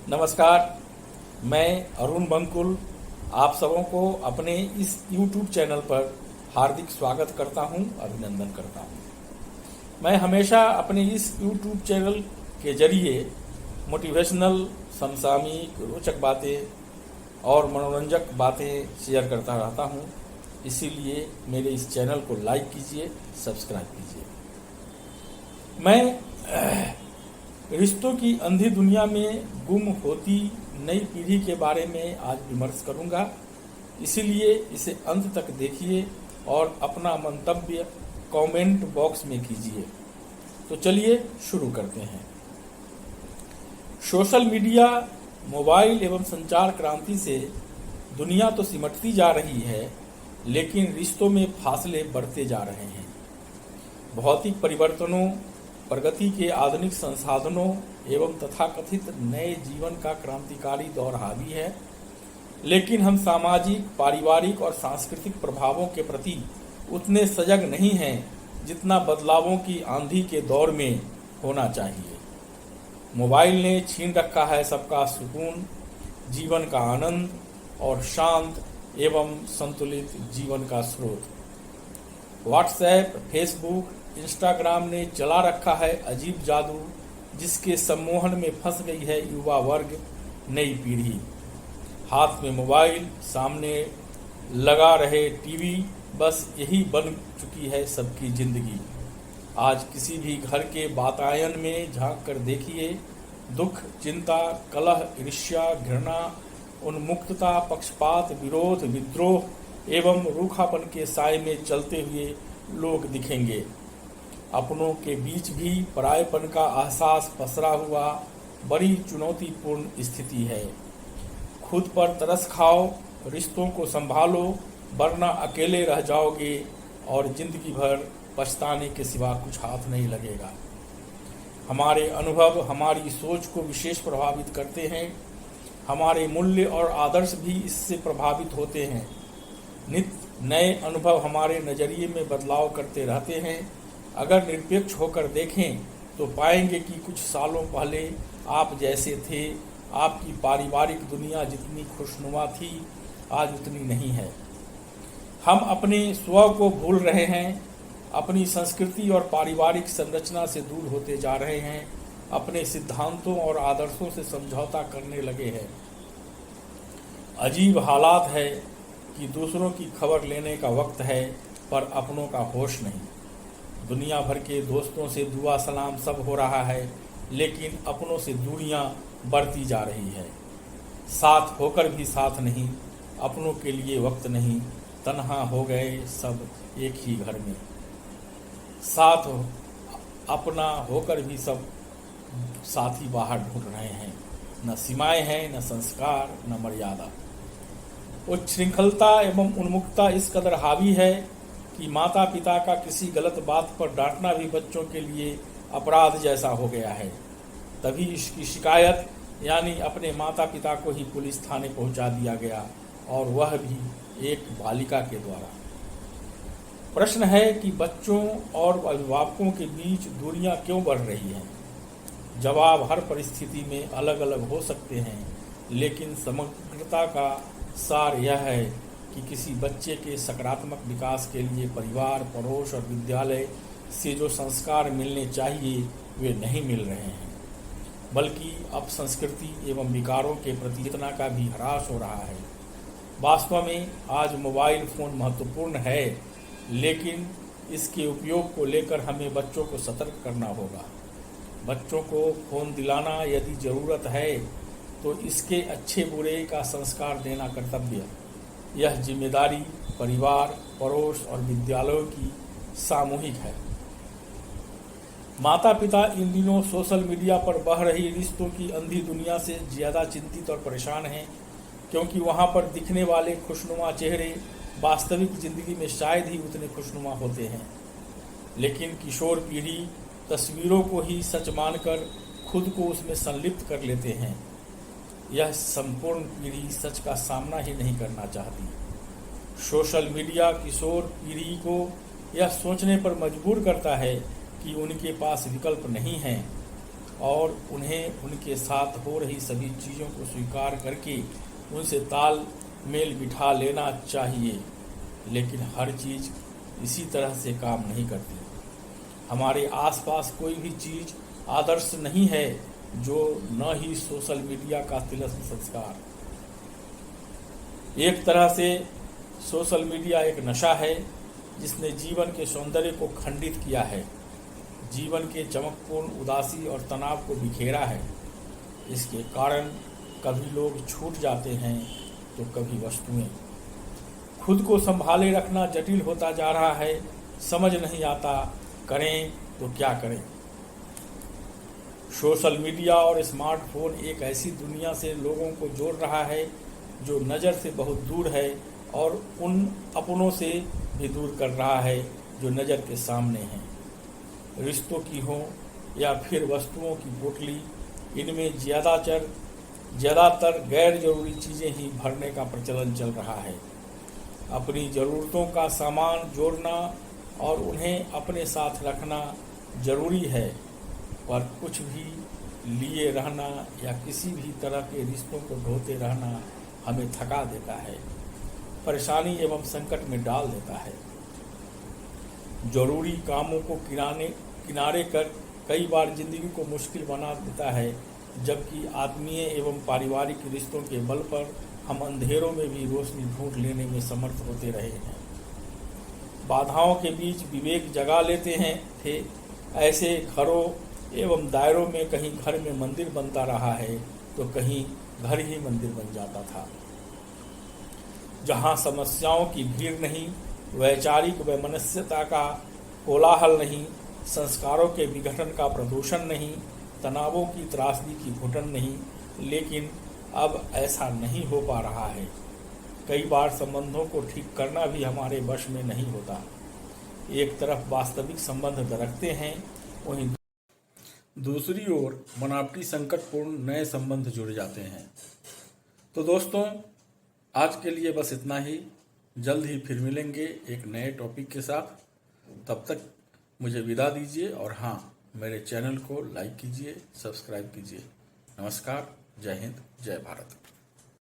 नमस्कार, मैं अरुण बंकुल आप सबों को अपने इस YouTube चैनल पर हार्दिक स्वागत करता हूं, अभिनंदन करता हूं। मैं हमेशा अपने इस YouTube चैनल के जरिए मोटिवेशनल, समसामयिक, रोचक बातें और मनोरंजक बातें शेयर करता रहता हूं। इसीलिए मेरे इस चैनल को लाइक कीजिए, सब्सक्राइब कीजिए। मैं रिश्तों की अंधी दुनिया में गुम होती नई पीढ़ी के बारे में आज विमर्श करूंगा। इसीलिए इसे अंत तक देखिए और अपना मंतव्य कमेंट बॉक्स में कीजिए। तो चलिए शुरू करते हैं। सोशल मीडिया, मोबाइल एवं संचार क्रांति से दुनिया तो सिमटती जा रही है, लेकिन रिश्तों में फासले बढ़ते जा रहे हैं। भौतिक परिवर्तनों, प्रगति के आधुनिक संसाधनों एवं तथाकथित नए जीवन का क्रांतिकारी दौर हावी है, लेकिन हम सामाजिक, पारिवारिक और सांस्कृतिक प्रभावों के प्रति उतने सजग नहीं हैं जितना बदलावों की आंधी के दौर में होना चाहिए। मोबाइल ने छीन रखा है सबका सुकून, जीवन का आनंद और शांत एवं संतुलित जीवन का स्रोत। व्हाट्सएप, फेसबुक, इंस्टाग्राम ने चला रखा है अजीब जादू, जिसके सम्मोहन में फंस गई है युवा वर्ग, नई पीढ़ी। हाथ में मोबाइल, सामने लगा रहे टीवी, बस यही बन चुकी है सबकी जिंदगी। आज किसी भी घर के वातायन में झांक कर देखिए, दुख, चिंता, कलह, ईर्ष्या, घृणा, उन्मुक्तता, पक्षपात, विरोध, विद्रोह एवं रूखापन के साए में चलते हुए लोग दिखेंगे। अपनों के बीच भी परायेपन का एहसास पसरा हुआ बड़ी चुनौतीपूर्ण स्थिति है। खुद पर तरस खाओ, रिश्तों को संभालो, वरना अकेले रह जाओगे और जिंदगी भर पछताने के सिवा कुछ हाथ नहीं लगेगा। हमारे अनुभव हमारी सोच को विशेष प्रभावित करते हैं। हमारे मूल्य और आदर्श भी इससे प्रभावित होते हैं। नित्य नए अनुभव हमारे नजरिए में बदलाव करते रहते हैं। अगर निरपेक्ष होकर देखें तो पाएंगे कि कुछ सालों पहले आप जैसे थे, आपकी पारिवारिक दुनिया जितनी खुशनुमा थी, आज उतनी नहीं है। हम अपने स्व को भूल रहे हैं, अपनी संस्कृति और पारिवारिक संरचना से दूर होते जा रहे हैं, अपने सिद्धांतों और आदर्शों से समझौता करने लगे हैं। अजीब हालात है कि दूसरों की खबर लेने का वक्त है, पर अपनों का होश नहीं। दुनिया भर के दोस्तों से दुआ सलाम सब हो रहा है, लेकिन अपनों से दूरियां बढ़ती जा रही है। साथ होकर भी साथ नहीं, अपनों के लिए वक्त नहीं, तन्हा हो गए सब एक ही घर में। साथ अपना होकर भी सब साथी बाहर ढूंढ रहे हैं। न सीमाएं हैं, न संस्कार, न मर्यादा। उच्छृंखलता एवं उन्मुक्तता इस कदर हावी है कि माता पिता का किसी गलत बात पर डांटना भी बच्चों के लिए अपराध जैसा हो गया है। तभी इसकी शिकायत यानी अपने माता पिता को ही पुलिस थाने पहुंचा दिया गया, और वह भी एक बालिका के द्वारा। प्रश्न है कि बच्चों और अभिभावकों के बीच दूरियां क्यों बढ़ रही हैं? जवाब हर परिस्थिति में अलग अलग हो सकते हैं, लेकिन समग्रता का सार यह है कि किसी बच्चे के सकारात्मक विकास के लिए परिवार, पड़ोस और विद्यालय से जो संस्कार मिलने चाहिए वे नहीं मिल रहे हैं, बल्कि अब संस्कृति एवं विकारों के प्रति चेतना का भी ह्रास हो रहा है। वास्तव में आज मोबाइल फ़ोन महत्वपूर्ण है, लेकिन इसके उपयोग को लेकर हमें बच्चों को सतर्क करना होगा। बच्चों को फ़ोन दिलाना यदि ज़रूरत है तो इसके अच्छे बुरे का संस्कार देना कर्तव्य। यह जिम्मेदारी परिवार, पड़ोस और विद्यालयों की सामूहिक है। माता पिता इन दिनों सोशल मीडिया पर बह रही रिश्तों की अंधी दुनिया से ज़्यादा चिंतित और परेशान हैं, क्योंकि वहां पर दिखने वाले खुशनुमा चेहरे वास्तविक जिंदगी में शायद ही उतने खुशनुमा होते हैं। लेकिन किशोर पीढ़ी तस्वीरों को ही सच मानकर खुद को उसमें संलिप्त कर लेते हैं। यह संपूर्ण पीढ़ी सच का सामना ही नहीं करना चाहती। सोशल मीडिया किशोर पीढ़ी को यह सोचने पर मजबूर करता है कि उनके पास विकल्प नहीं है। और उन्हें उनके साथ हो रही सभी चीज़ों को स्वीकार करके उनसे तालमेल बिठा लेना चाहिए। लेकिन हर चीज़ इसी तरह से काम नहीं करती। हमारे आसपास कोई भी चीज़ आदर्श नहीं है, जो न ही सोशल मीडिया का तिलस्म संस्कार। एक तरह से सोशल मीडिया एक नशा है जिसने जीवन के सौंदर्य को खंडित किया है, जीवन के चमकपूर्ण उदासी और तनाव को बिखेरा है। इसके कारण कभी लोग छूट जाते हैं तो कभी वस्तुएं। खुद को संभाले रखना जटिल होता जा रहा है, समझ नहीं आता करें तो क्या करें। सोशल मीडिया और स्मार्टफोन एक ऐसी दुनिया से लोगों को जोड़ रहा है जो नज़र से बहुत दूर है, और उन अपनों से भी दूर कर रहा है जो नज़र के सामने हैं। रिश्तों की हो या फिर वस्तुओं की पोटली, इनमें ज़्यादातर गैर जरूरी चीज़ें ही भरने का प्रचलन चल रहा है। अपनी ज़रूरतों का सामान जोड़ना और उन्हें अपने साथ रखना जरूरी है, पर कुछ भी लिए रहना या किसी भी तरह के रिश्तों को ढोते रहना हमें थका देता है, परेशानी एवं संकट में डाल देता है। जरूरी कामों को किनारे कर कई बार जिंदगी को मुश्किल बना देता है, जबकि आत्मीय एवं पारिवारिक रिश्तों के बल पर हम अंधेरों में भी रोशनी ढूंढ लेने में समर्थ होते रहे हैं। बाधाओं के बीच विवेक जगा लेते थे। ऐसे घरों एवं दायरों में कहीं घर में मंदिर बनता रहा है तो कहीं घर ही मंदिर बन जाता था, जहाँ समस्याओं की भीड़ नहीं, वैचारिक वैमनस्यता का कोलाहल नहीं, संस्कारों के विघटन का प्रदूषण नहीं, तनावों की त्रासदी की घुटन नहीं। लेकिन अब ऐसा नहीं हो पा रहा है। कई बार संबंधों को ठीक करना भी हमारे वश में नहीं होता। एक तरफ वास्तविक संबंध दरकते हैं, वहीं दूसरी ओर बनावटी संकटपूर्ण नए संबंध जुड़ जाते हैं। तो दोस्तों, आज के लिए बस इतना ही। जल्द ही फिर मिलेंगे एक नए टॉपिक के साथ। तब तक मुझे विदा दीजिए, और हाँ, मेरे चैनल को लाइक कीजिए, सब्सक्राइब कीजिए। नमस्कार, जय हिंद, जय भारत।